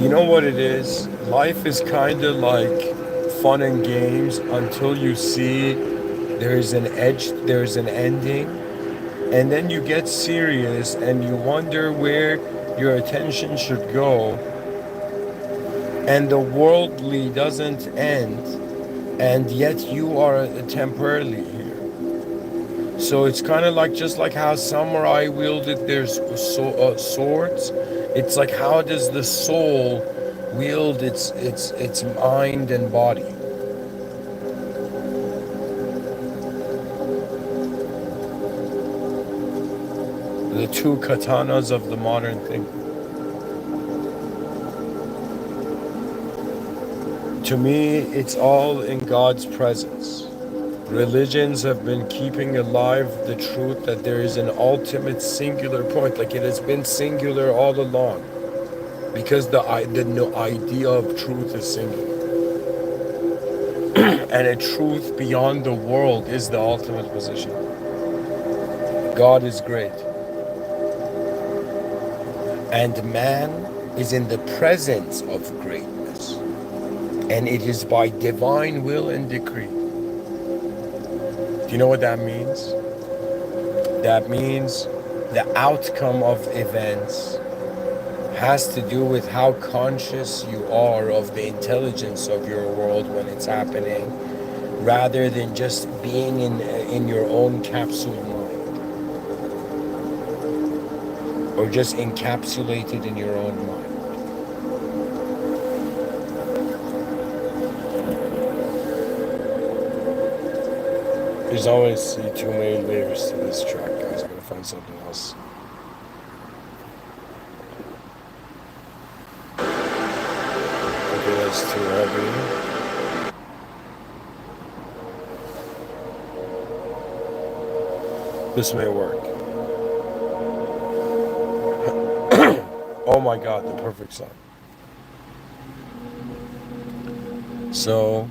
you know what it is? Life is kind of like fun and games until you see there's an edge, there's an ending, and then you get serious and you wonder where your attention should go, and the worldly doesn't end, and yet you are temporarily here. So it's kind of like just like how samurai wielded their swords. It's like how does the soul wield its mind and body? The two katanas of the modern thing. To me, it's all in God's presence. Religions have been keeping alive the truth that there is an ultimate singular point, like it has been singular all along, because the idea of truth is singular. And a truth beyond the world is the ultimate position. God is great. And man is in the presence of greatness. And it is by divine will and decree. Do you know what that means? That means the outcome of events has to do with how conscious you are of the intelligence of your world when it's happening, rather than just being in your own capsule mind, or just encapsulated in your own mind. There's always too many layers to this track, guys. I'm gonna find something else. Okay, that's too heavy. This may work. Oh my God, the perfect song. So,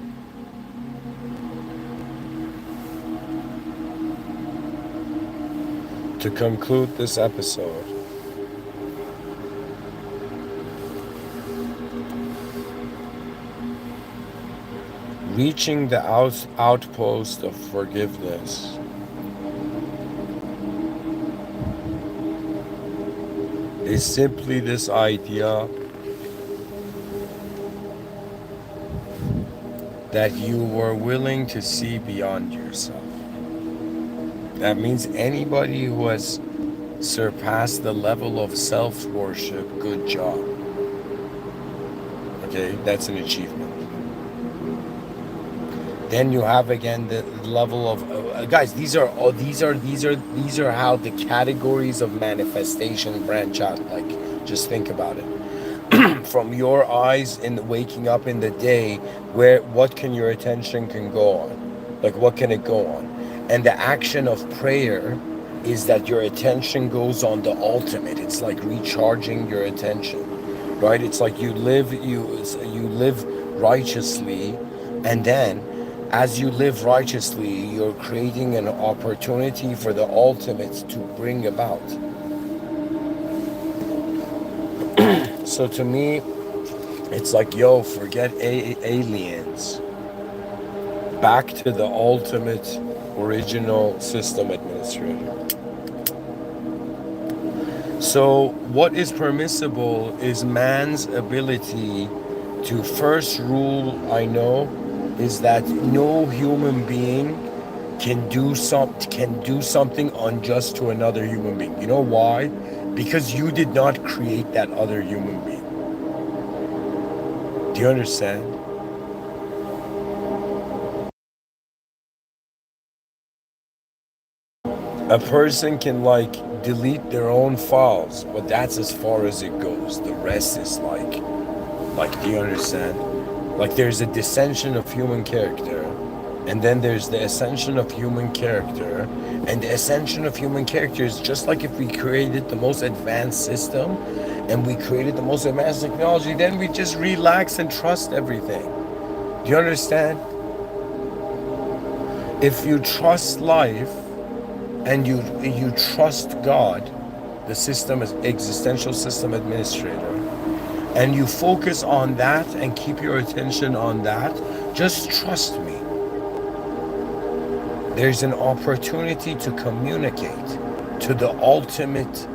to conclude this episode, reaching the outpost of forgiveness is simply this idea that you were willing to see beyond yourself. That means anybody who has surpassed the level of self-worship, good job. Okay, that's an achievement. Then you have again the level of guys. These are how the categories of manifestation branch out. Like, just think about it. From your eyes in the waking up in the day, what can your attention can go on? Like, what can it go on? And the action of prayer is that your attention goes on the ultimate. It's like recharging your attention, right? It's like you live righteously, and then as you live righteously, you're creating an opportunity for the ultimate to bring about. So to me, it's like, yo, forget aliens. Back to the ultimate original system administrator. So what is permissible is man's ability to first rule, I know, is that no human being can do something unjust to another human being. You know why? Because you did not create that other human being. Do you understand? A person can like delete their own files, but that's as far as it goes. The rest is like, do you understand? Like, there's a descension of human character, and then there's the ascension of human character, and the ascension of human character is just like if we created the most advanced system and we created the most advanced technology, then we just relax and trust everything. Do you understand? If you trust life and you trust God, the system is existential system administrator, and you focus on that and keep your attention on that, just trust me. There's an opportunity to communicate to the ultimate.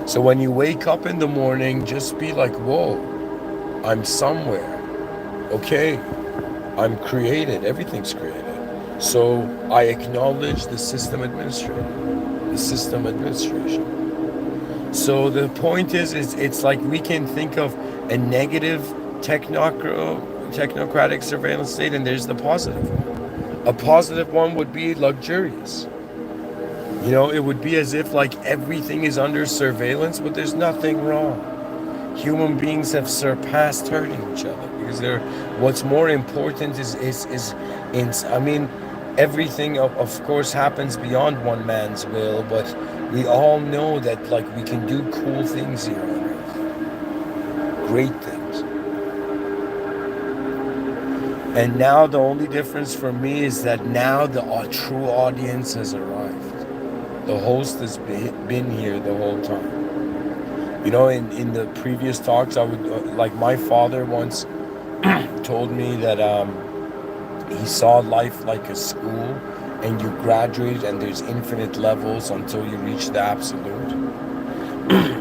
So when you wake up in the morning, just be like, whoa, I'm somewhere. Okay, I'm created. Everything's created. So I acknowledge the system administrator. System administration. So the point is it's like we can think of a negative technocratic surveillance state, and there's the positive one. A positive one would be luxurious. You know, it would be as if like everything is under surveillance, but there's nothing wrong. Human beings have surpassed hurting each other because what's more important is I mean, everything of course happens beyond one man's will, but we all know that like we can do cool things here on earth, great things. And now the only difference for me is that now the true audience has arrived. The host has been here the whole time. You know, in the previous talks, I would like my father once told me that he saw life like a school, and you graduate and there's infinite levels until you reach the absolute.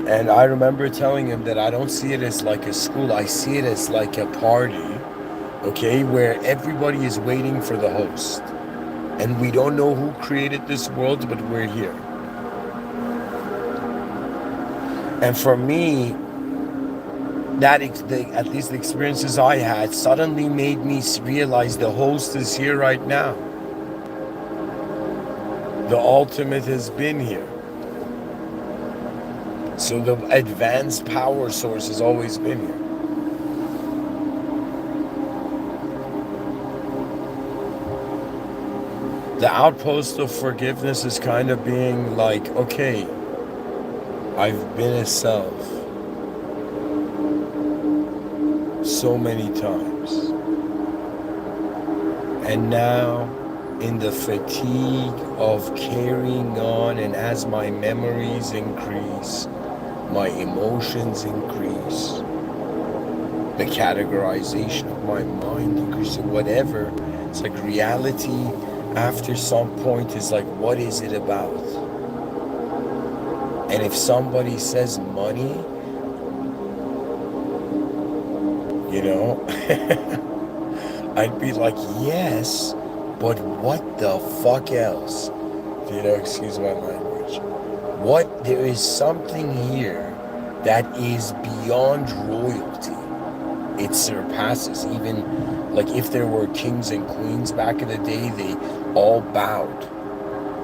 And I remember telling him that I don't see it as like a school, I see it as like a party, okay, where everybody is waiting for the host. And we don't know who created this world, but we're here. And for me, that at least the experiences I had suddenly made me realize the host is here right now. The ultimate has been here. So the advanced power source has always been here. The outpost of forgiveness is kind of being like, okay, I've been a self so many times. And now, in the fatigue of carrying on, and as my memories increase, my emotions increase, the categorization of my mind increases, whatever. It's like reality after some point is like, what is it about? And if somebody says money, you know, I'd be like, yes, but what the fuck else? You know, excuse my language. What, there is something here that is beyond royalty. It surpasses even, like if there were kings and queens back in the day, they all bowed.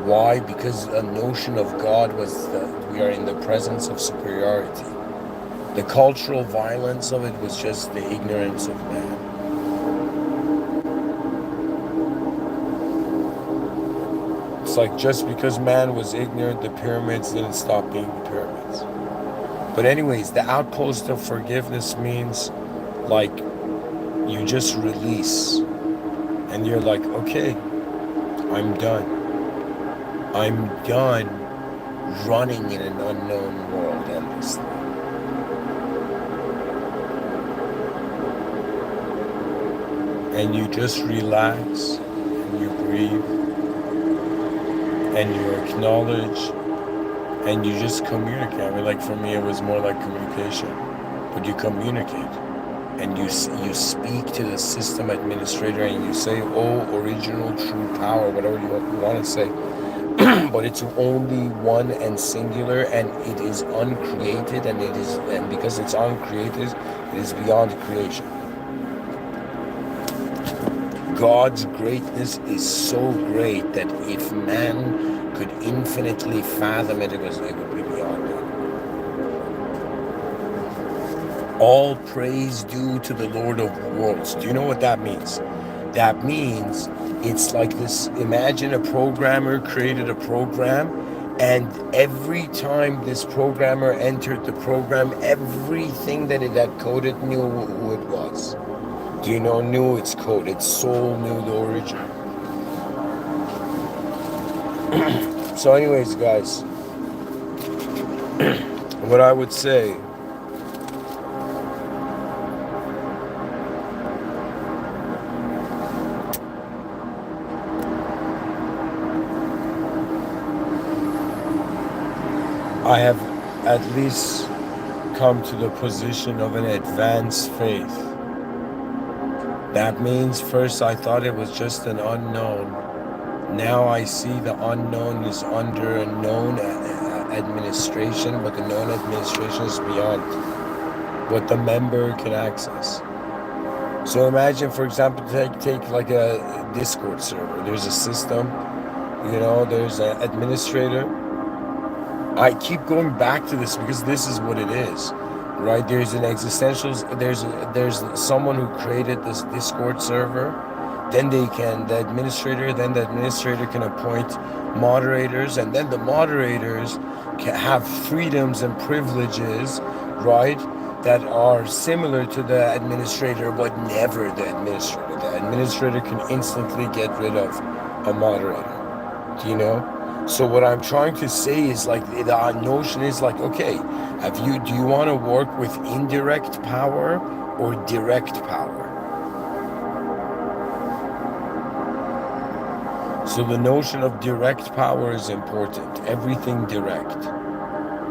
Why? Because a notion of God was that we are in the presence of superiority. The cultural violence of it was just the ignorance of man. It's like just because man was ignorant, the pyramids didn't stop being the pyramids. But anyways, the outpost of forgiveness means like you just release and you're like, okay, I'm done. I'm done running in an unknown world endlessly. And you just relax and you breathe and you acknowledge and you just communicate. I mean, like for me, it was more like communication, but you communicate and you speak to the system administrator and you say, oh, original true power, whatever you want to say. But it's only one and singular, and it is uncreated, and because it's uncreated, it is beyond creation. God's greatness is so great that if man could infinitely fathom it, it would be beyond it. All praise due to the Lord of worlds. Do you know what that means? That means it's like this. Imagine a programmer created a program, and every time this programmer entered the program, everything that it had coded knew who it was. Do you know, knew its code, its soul knew the origin. So anyways, guys, what I would say, I have at least come to the position of an advanced faith. That means first I thought it was just an unknown. Now I see the unknown is under a known administration, but the known administration is beyond what the member can access. So imagine, for example, take like a Discord server. There's a system, you know, there's an administrator. I keep going back to this because this is what it is, right? There's an existential, there's someone who created this Discord server. Then the administrator can appoint moderators, and then the moderators can have freedoms and privileges, right, that are similar to the administrator, but never the administrator. The administrator can instantly get rid of a moderator. Do you know? So what I'm trying to say is like the notion is like, okay, do you want to work with indirect power or direct power? So the notion of direct power is important. Everything direct.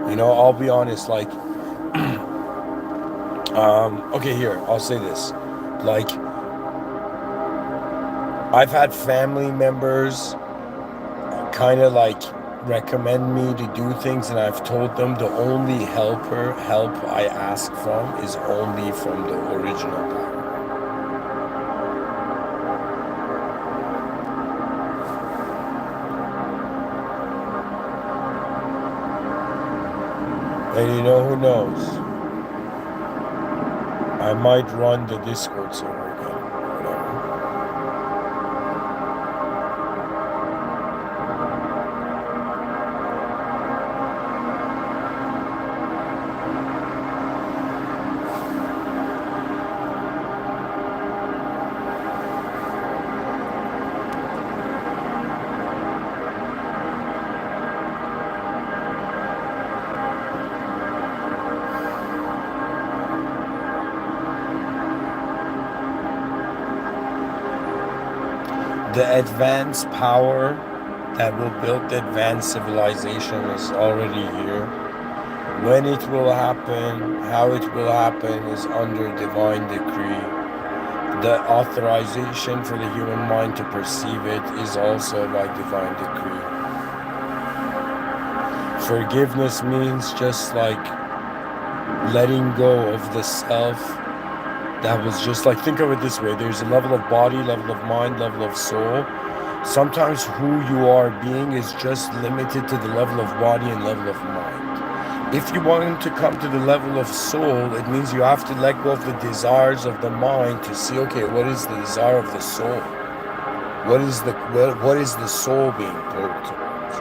You know, I'll be honest, like, okay, here, I'll say this. Like, I've had family members kind of like recommend me to do things, and I've told them the only help I ask from is only from the original power. And you know, who knows? I might run the Discord server again, whatever. the advanced power that will build the advanced civilization is already here. When it will happen, how it will happen is under divine decree. The authorization for the human mind to perceive it is also by divine decree. Forgiveness means just like letting go of the self that was just like, think of it this way, there's a level of body, level of mind, level of soul. Sometimes who you are being is just limited to the level of body and level of mind. If you want to come to the level of soul, it means you have to let go of the desires of the mind to see, okay, what is the desire of the soul? What is the soul being pulled towards?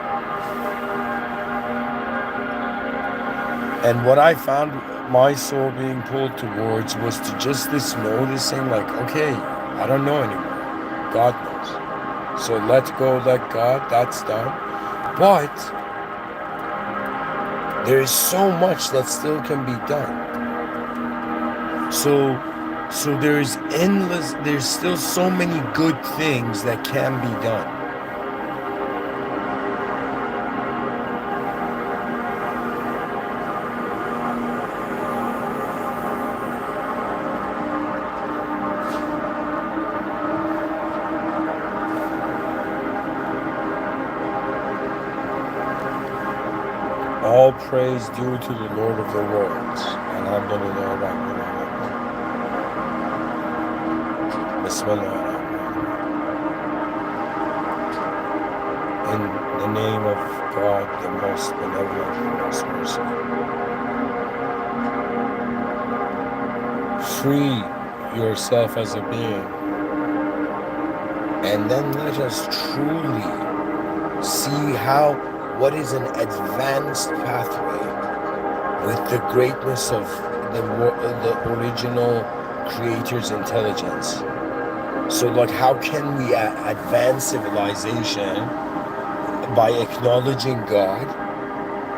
And what I found my soul being pulled towards was to just this noticing, like, okay, I don't know anymore. God knows. So let go, let God, that's done. But there is so much that still can be done. So there's still so many good things that can be done. All praise due to the Lord of the Worlds. Bismillah. In the name of God, the most benevolent and most merciful. Free yourself as a being. And then let us truly see what is an advanced pathway with the greatness of the original creator's intelligence. So like, how can we advance civilization? By acknowledging God,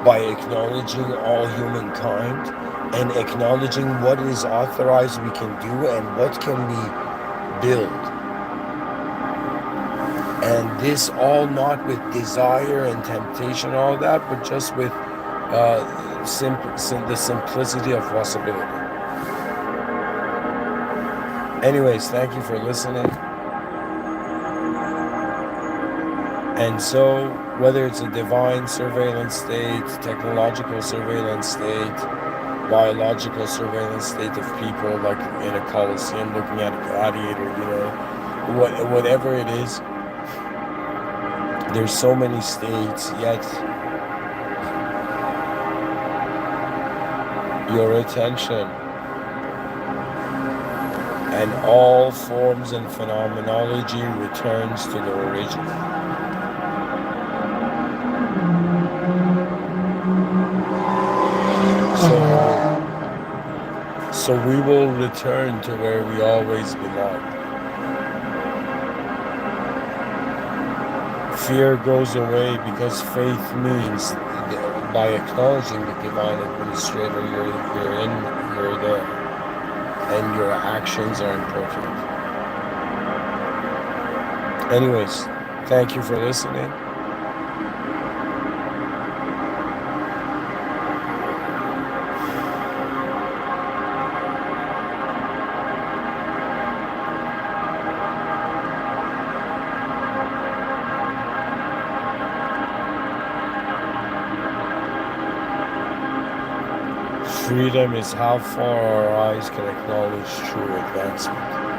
by acknowledging all humankind, and acknowledging what is authorized we can do and what can we build. And this all not with desire and temptation, all that, but just with the simplicity of possibility. Anyways, thank you for listening. And so, whether it's a divine surveillance state, technological surveillance state, biological surveillance state of people, like in a coliseum looking at a gladiator, whatever it is, there's so many states, yet your attention and all forms and phenomenology returns to the original. So we will return to where we always belong. Fear goes away because faith means, by acknowledging the divine administrator, you're there, and your actions are important. Anyways, thank you for listening. Freedom is how far our eyes can acknowledge true advancement.